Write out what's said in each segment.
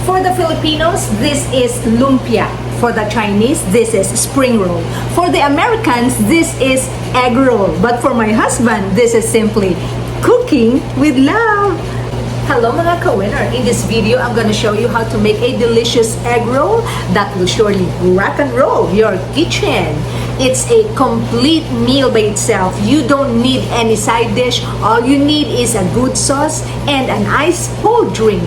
For the Filipinos, this is lumpia. For the Chinese, this is spring roll. For the Americans, this is egg roll. But for my husband, this is simply cooking with love. Hello mga ka-winner! In this video, I'm gonna show you how to make a delicious egg roll that will surely rock and roll your kitchen. It's a complete meal by itself. You don't need any side dish. All you need is a good sauce and an ice cold drink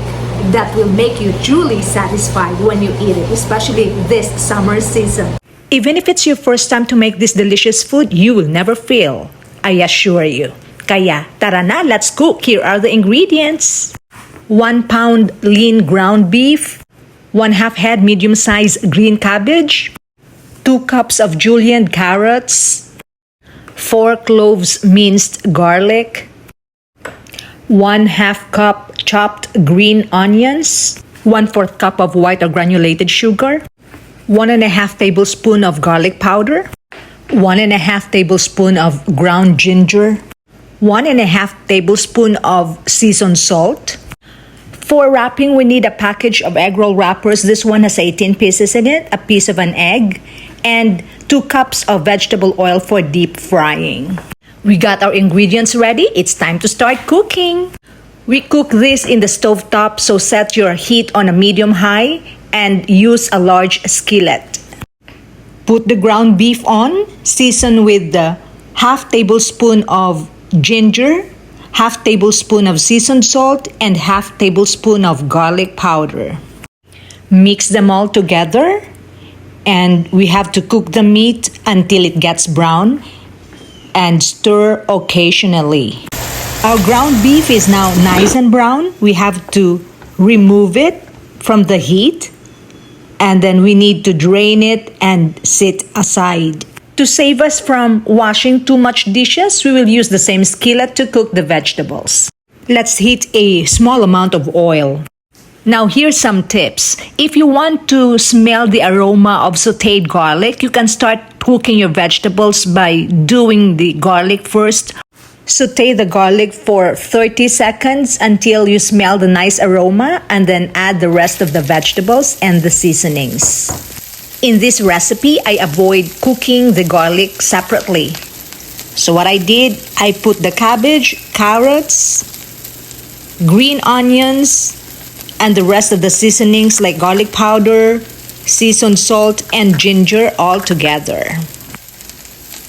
that will make you truly satisfied when you eat it, especially this summer season. Even if it's your first time to make this delicious food, you will never fail, I assure you. Kaya, tara na, let's cook. Here are the ingredients. 1 pound lean ground beef, 1/2 head medium-sized green cabbage, 2 cups of julienne carrots, 4 cloves minced garlic, 1/2 cup chopped green onions, 1/4 cup of white or granulated sugar, 1.5 tablespoon of garlic powder, 1.5 tablespoon of ground ginger, 1.5 tablespoon of seasoned salt. For wrapping, we need a package of egg roll wrappers. This one has 18 pieces in it, a piece of an egg, and 2 cups of vegetable oil for deep frying. We got our ingredients ready. It's time to start cooking. We cook this in the stovetop, so set your heat on a medium-high and use a large skillet. Put the ground beef on, season with the 1/2 tablespoon of ginger, 1/2 tablespoon of seasoned salt, and 1/2 tablespoon of garlic powder. Mix them all together, and we have to cook the meat until it gets brown and stir occasionally. Our ground beef is now nice and brown. We have to remove it from the heat, and then we need to drain it and sit aside. To save us from washing too much dishes, we will use the same skillet to cook the vegetables. Let's heat a small amount of oil. Now here's some tips. If you want to smell the aroma of sautéed garlic, you can start cooking your vegetables by doing the garlic first. Sauté the garlic for 30 seconds until you smell the nice aroma, and then add the rest of the vegetables and the seasonings. In this recipe, I avoid cooking the garlic separately. So what I did, I put the cabbage, carrots, green onions, and the rest of the seasonings like garlic powder, seasoned salt, and ginger all together.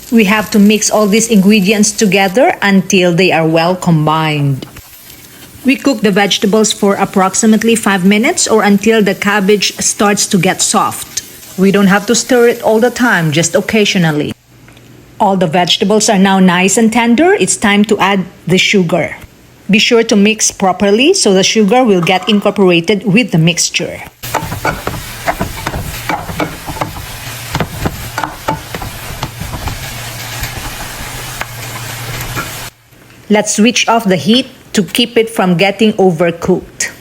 We have to mix all these ingredients together until they are well combined. We cook the vegetables for approximately 5 minutes or until the cabbage starts to get soft. We don't have to stir it all the time, just occasionally. All the vegetables are now nice and tender. It's time to add the sugar. Be sure to mix properly so the sugar will get incorporated with the mixture. Let's switch off the heat to keep it from getting overcooked.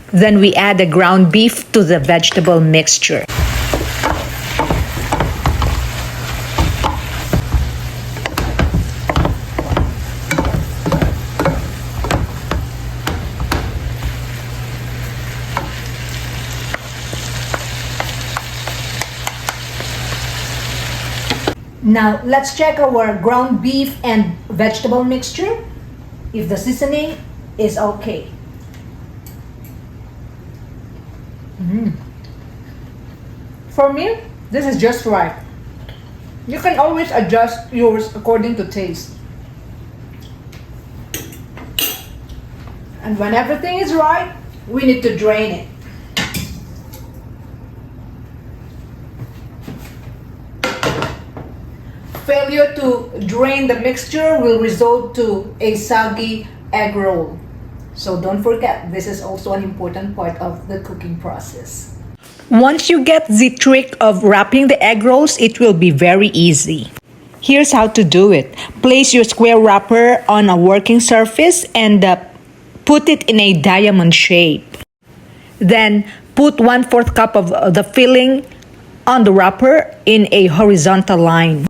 Then we add the ground beef to the vegetable mixture. Now, let's check our ground beef and vegetable mixture if the seasoning is okay. For me, this is just right. You can always adjust yours according to taste. And when everything is right, we need to drain it. Failure to drain the mixture will result to a soggy egg roll. So don't forget, this is also an important part of the cooking process. Once you get the trick of wrapping the egg rolls, it will be very easy. Here's how to do it. Place your square wrapper on a working surface and put it in a diamond shape. Then put 1/4 cup of the filling on the wrapper in a horizontal line.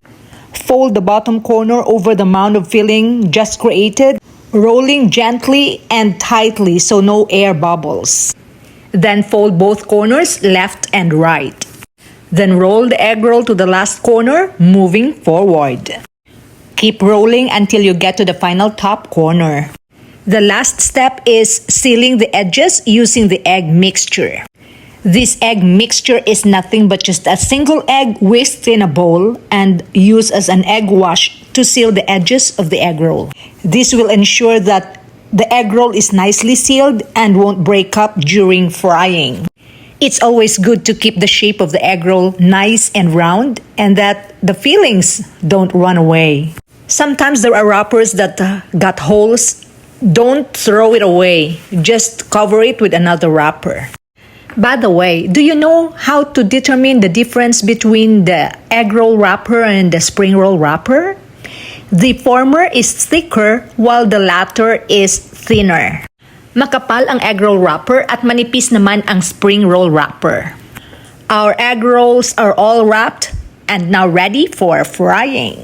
Fold the bottom corner over the mound of filling just created, rolling gently and tightly so no air bubbles. Then fold both corners left and right. Then roll the egg roll to the last corner, moving forward. Keep rolling until you get to the final top corner. The last step is sealing the edges using the egg mixture. This egg mixture is nothing but just a single egg whisked in a bowl and used as an egg wash to seal the edges of the egg roll. This will ensure that the egg roll is nicely sealed and won't break up during frying. It's always good to keep the shape of the egg roll nice and round and that the fillings don't run away. Sometimes there are wrappers that got holes. Don't throw it away. Just cover it with another wrapper. By the way, do you know how to determine the difference between the egg roll wrapper and the spring roll wrapper? The former is thicker while the latter is thinner. Makapal ang egg roll wrapper at manipis naman ang spring roll wrapper. Our egg rolls are all wrapped and now ready for frying.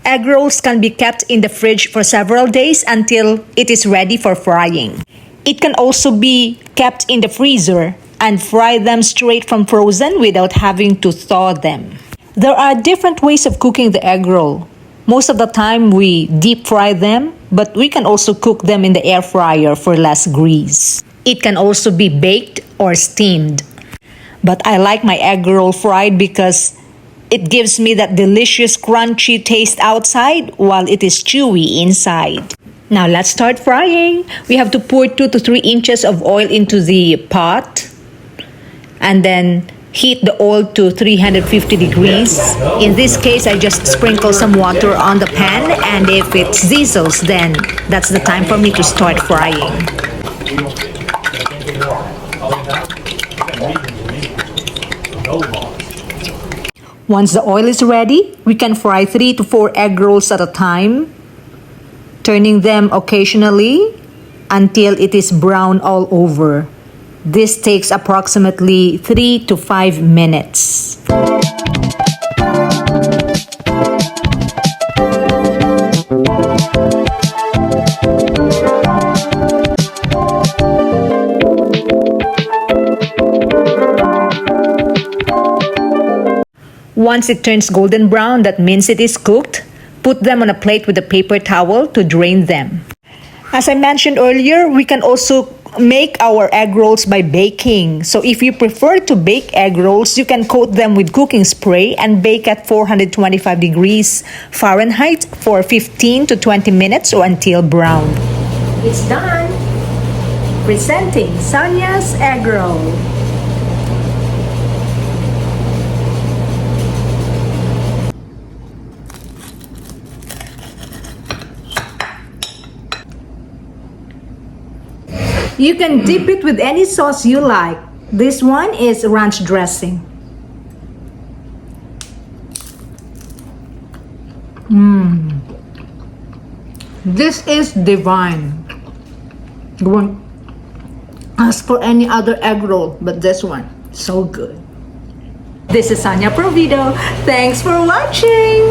Egg rolls can be kept in the fridge for several days until it is ready for frying. It can also be kept in the freezer and fry them straight from frozen without having to thaw them. There are different ways of cooking the egg roll. Most of the time we deep fry them, but we can also cook them in the air fryer for less grease. It can also be baked or steamed. But I like my egg roll fried because it gives me that delicious crunchy taste outside while it is chewy inside. Now let's start frying. We have to pour 2 to 3 inches of oil into the pot and then heat the oil to 350 degrees. In this case, I just sprinkle some water on the pan, and if it sizzles, then that's the time for me to start frying. Once the oil is ready, we can fry 3 to 4 egg rolls at a time, turning them occasionally until it is brown all over. This takes approximately 3 to 5 minutes. Once it turns golden brown, that means it is cooked. Put them on a plate with a paper towel to drain them. As I mentioned earlier, we can also make our egg rolls by baking. So if you prefer to bake egg rolls, you can coat them with cooking spray and bake at 425 degrees Fahrenheit for 15 to 20 minutes or until brown. It's done! Presenting Sonia's egg roll. You can dip it with any sauce you like. This one is ranch dressing. This is divine. You won't ask for any other egg roll, but this one, so good. This is Sonia Provido. Thanks for watching.